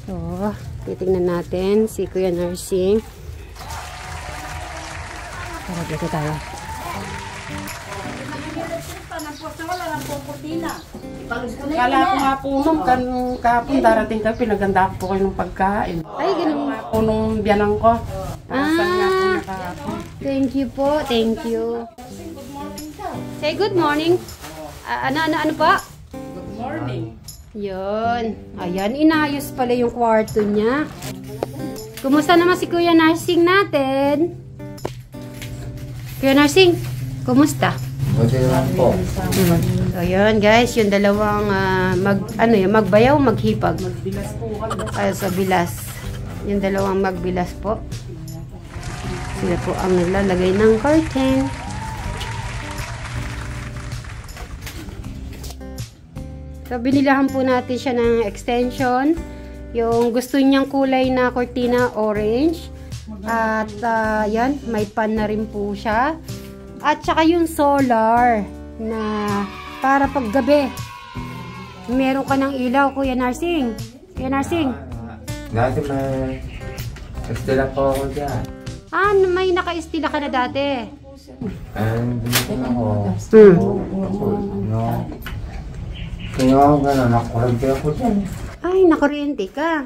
So, titingnan natin si Kuya Nursing. Tara, dito tayo. Kala ko nga po nung kahapon darating kayo, pinaganda po kayo ng pagkain. Ay, ganun. Nga po nung biyanang ko. Thank you po. Thank you. Say good morning. Ano po? Good morning. Yun. Ayan, inayos pala yung kwarto niya. Kumusta naman si Kuya Nursing natin? Kuya Nursing, kumusta? Okay lang po. So, yun guys, yung dalawang magbayaw, maghipag. Magbilas po kayo. Ay, sa bilas. Yung dalawang magbilas po. Sila po ang naglalagay ng curtain. So, binilahan po natin siya ng extension. Yung gusto niyang kulay na cortina, orange. At, yan, may pan na rin po siya. At saka yung solar na para paggabi. Meron ka ng ilaw, Kuya Nursing. Kuya Nursing. Dati may estila po ako dyan. May naka-estila ka na dati. Binitin ako. Kaya ako gano'n, nakurante ako dyan. Ay, nakuryente ka.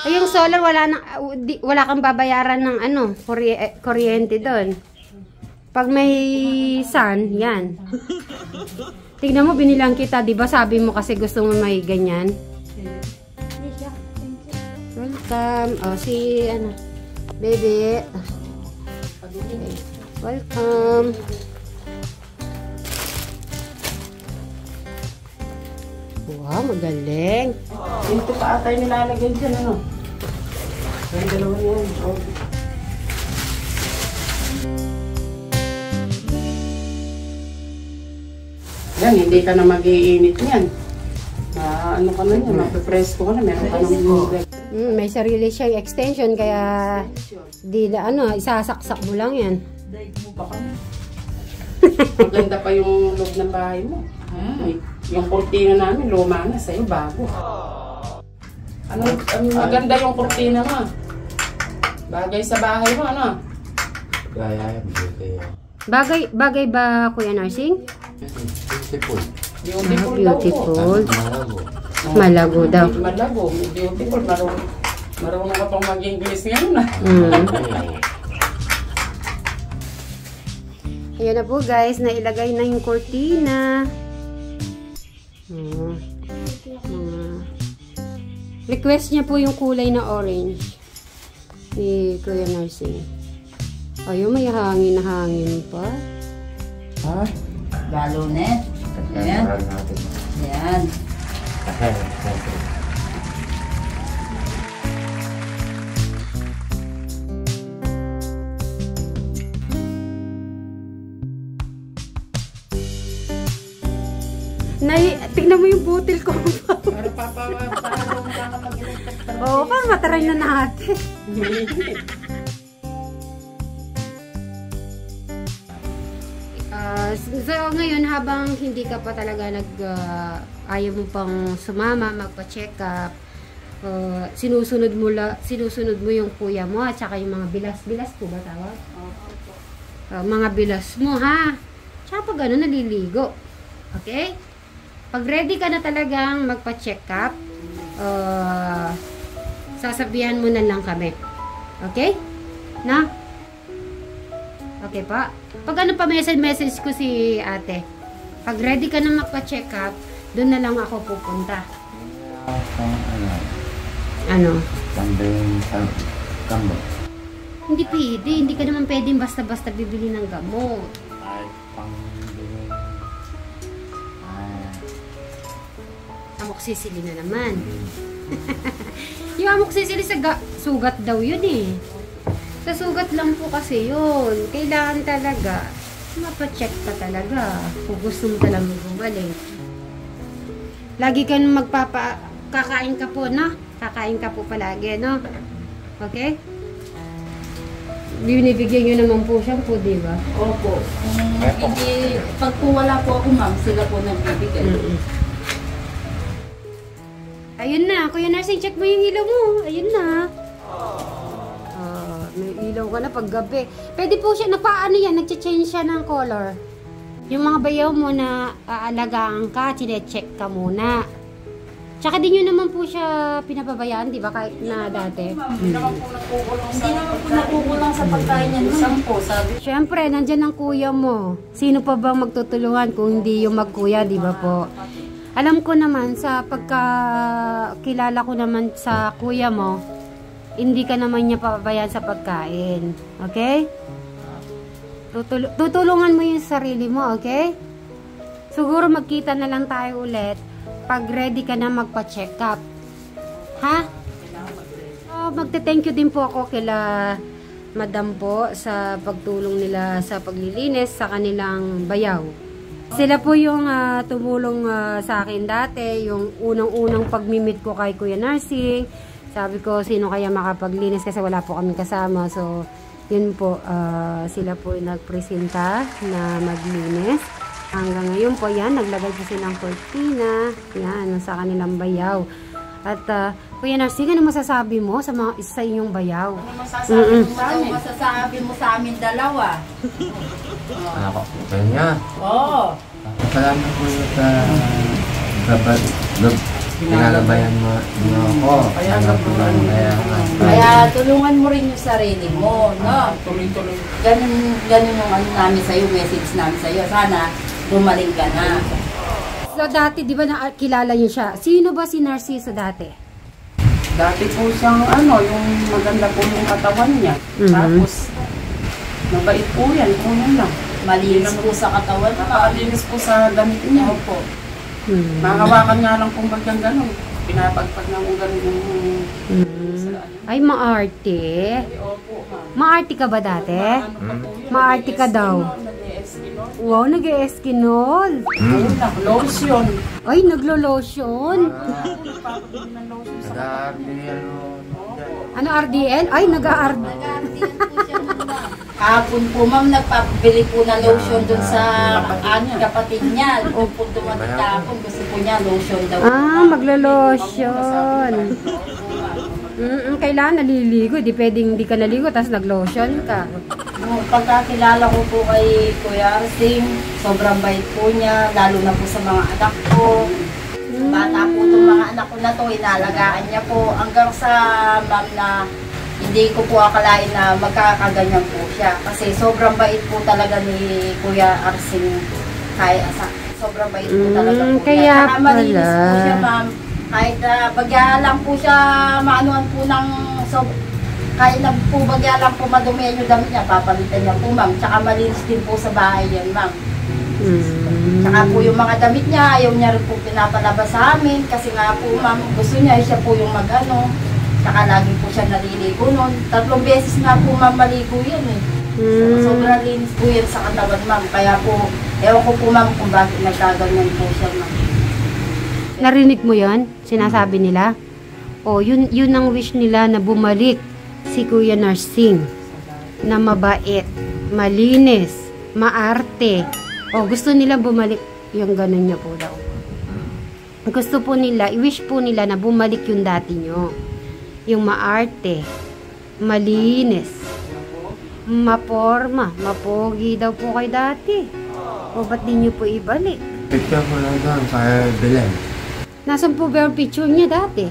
Ay, yung solar, wala kang babayaran ng kuryente doon. Pag may sun, yan. Tignan mo, binilang kita, di ba? Sabi mo kasi gusto mo may ganyan. Welcome. Baby. Welcome. Wow, magaling. Ito pa atay nilalagay dyan, ano? Ay, dalawa yan. Yan, hindi ka na mag-iinit yan. Ano ka na yan, mapipresko ka na, meron ka ng may sarili siyang extension, kaya isasaksak mo lang yan. Daig mo ba kami? Maganda pa yung loob ng bahay mo. Yung kurtina namin, luma na, sa'yo bago. Maganda yung kurtina mo. Bagay sa bahay mo, ano? Gaya, beauty. Bagay ba, Kuya Nursing? Beautiful. Beautiful. Beautiful. Malago. Malago daw. Malago, beautiful. Marunong ka pang mag-English ngayon na. Ayan na po guys, nailagay na yung kurtina. Request niya po yung kulay na orange ni Kuya Nursing. Ayun, may hangin na hangin pa. Ha? Balonet. Ayan. Ayan. Tignan mo yung butil ko. Para papawa, Oo, para mataray na natin. So ngayon, habang hindi ka pa talaga ayaw mo pang sumama, magpa-check up, sinusunod mo yung kuya mo at saka yung mga bilas po ba tawag? Mga bilas mo ha. Tsaka pag naliligo. Okay? Pag ready ka na talagang magpa-check up, sasabihan mo na lang kami. Okay? Na? Okay pa? Pag pa-message ko si ate, pag ready ka na magpa-check up, doon na lang ako pupunta. Ano? Gamot. Hindi pwede. Hindi ka naman pwedeng basta-basta bibili ng gamot. Ay, pang-bili. Amoxicillin na naman. Yung amoxicillin sa sugat daw yun eh. Sa sugat lang po kasi yun. Kailangan talaga mapacheck ka talaga kung gusto mo talagang bumalik. Lagi ka kakain ka po, no? Kakain ka po palagi, no? Okay? Binibigyan nyo naman po siyang po, di ba? Opo. Hindi, pag po wala po ako, ma'am, sila po nagbibigay. Ay, ayun na. Kuya Nursing, check mo yung ilaw mo. Ayun na. May ilaw ka na pag gabi. Pwede po siya, napaano yan, nag-change siya ng color. Yung mga bayaw mo na aalagaan ka, chine-check ka muna. Tsaka di nyo naman po siya pinababayaan, di ba? Kahit na dati. Hindi naman po nagkukulang Hindi naman po nakukulang sa pagkain niya. Sampo, sabi. Siyempre, nandyan ang kuya mo. Sino pa bang magtutulungan kung hindi yung magkuya, di ba po? Alam ko naman, sa pagkakilala ko naman sa kuya mo, hindi ka naman niya papabayaan sa pagkain. Okay? Tutulungan mo yung sarili mo, okay? Siguro magkita na lang tayo ulit pag ready ka na magpa-check up. Ha? Magte-thank you din po ako kila Madam po sa pagtulong nila sa paglilinis sa kanilang bayaw. Sila po yung tumulong sa akin dati, yung unang-unang pagmimit ko kay Kuya Nursing. Sabi ko, sino kaya makapaglinis kasi wala po kami kasama. So, yun po, sila po yung nagpresenta na maglinis. Hanggang ngayon po, yan, naglagay po silang cortina. Yan, sa kanilang bayaw. At, Kuya Nursing, ano masasabi mo sa inyong bayaw? Ano Masasabi mo sa amin dalawa. Ako, kanya. Oo. Salamat po sa pinagabayan mo ako. Kaya tulungan mo rin yung sarili mo, no? Tuloy-tuloy. Ganun yung ano namin sa'yo, message namin sa'yo. Sana gumaling ka na. So, dati, di ba nakilala niyo siya? Sino ba si Narciso dati? Dati po siyang yung maganda po yung katawan niya. Tapos, mabait po yan, kuya lang. Malinis po sa katawan. Nakakalinis po sa damit niya. Opo. Nakahawakan nga lang kung bagang gano'n. Pinapagpag na kung gano'n yung... Ay, maarte. Opo, ma'am. Maarte ka ba dati? Maarte ka daw. Nag-e-eskinol. Wow, nag-e-eskinol. Lotion. Ay, naglo-lotion. Nagpapabili ng lotion sa Ano, RDL? Ay, nag-RDL. Hapon po, ma'am, nagpapabili po na lotion dun sa kapatid niya. Doon po dumating hapon, gusto po niya lotion daw. Maglo-lotion. Kailangan naliligo. Di pwedeng di ka naligo, tapos nag-lotion ka. Pagkakilala ko po kay Kuya Arsing, sobrang bait po niya, lalo na po sa mga anak ko. Bata po itong mga anak ko na to, inalagaan niya po. Hanggang sa ma'am na hindi ko po akalain na magkakaganyan po siya. Kasi sobrang bait po talaga ni Kuya Arsing. Sobrang bait po talaga po kaya niya. Saka malinis po pala. siya, ma'am. Kahit bagya lang po siya, maanuan po ng... kahit na po bagya lang po madumi yung damit niya, papalitan niya po, ma'am. Tsaka malinis din po sa bahay yan, ma'am. Tsaka po yung mga damit niya, ayaw niya rin po pinapalabas sa amin. Kasi nga po, ma'am, gusto niya, siya po yung mag-ano. Tsaka lagi po siya naliligo nun. 3 beses nga po, ma'am, maligo yan eh. Sobrang linis po yan sa katawan, ma'am. Kaya po, ewan ko po, ma'am, kung bakit nagkaganyan po siya, ma'am. Narinig mo yon? Sinasabi nila? O, yun ang wish nila na bumalik si Kuya Nursing. Na mabait, malinis, maarte. O, gusto nila bumalik yung ganun niya po daw. Gusto po nila, i-wish po nila na bumalik yung dati nyo. Yung maarte, malinis, maporma, mapogi daw po kayo dati. O, ba't di nyo po ibalik? Picture ko lang doon sa Belen. Nasaan po ba yung picture niya dati?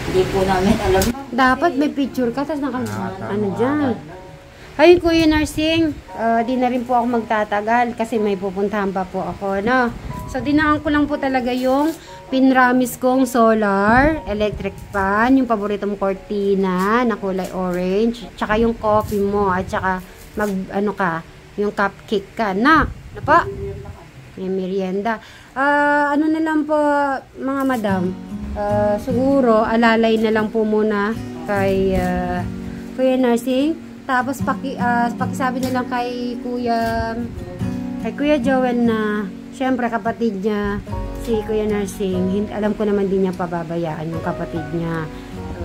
Hindi po namin alam. Dapat may picture ka, tapos ano dyan. Ayun, Kuya Nursing, di na rin po ako magtatagal kasi may pupuntahan pa po ako, no? So, dinaan ko lang po talaga yung pinramis kong solar electric fan, yung paboritong cortina na kulay orange, tsaka yung coffee mo, at tsaka yung cupcake ka, na pa? May merienda. Ano na lang po, mga madam, siguro, alalay na lang po muna kay Kuya Nursing. Tapos, pakisabi na lang kay Kuya Joel na, syempre, kapatid niya, si Kuya Nursing, alam ko naman din niya pababayaan yung kapatid niya.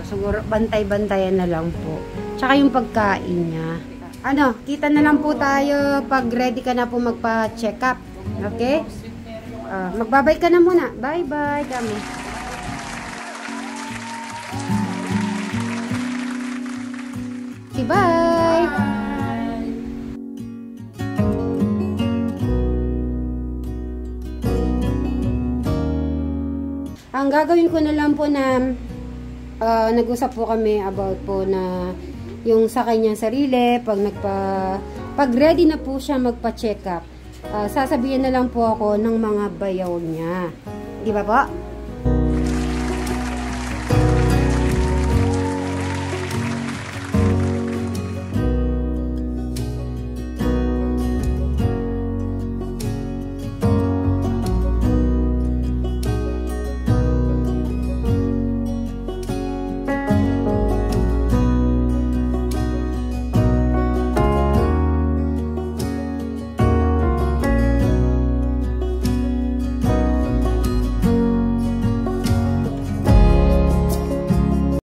So, siguro, bantay-bantayan na lang po. Tsaka yung pagkain niya. Kita na lang po tayo pag ready ka na po magpa-check up. Okay? Magbabay ka na muna. Bye-bye kami. Okay, bye! Ang gagawin ko na lang po na nag-usap po kami about po na yung sa kanyang sarili, pag ready na po siya magpa-check up, sasabihin na lang po ako ng mga bayaw niya. Di ba po?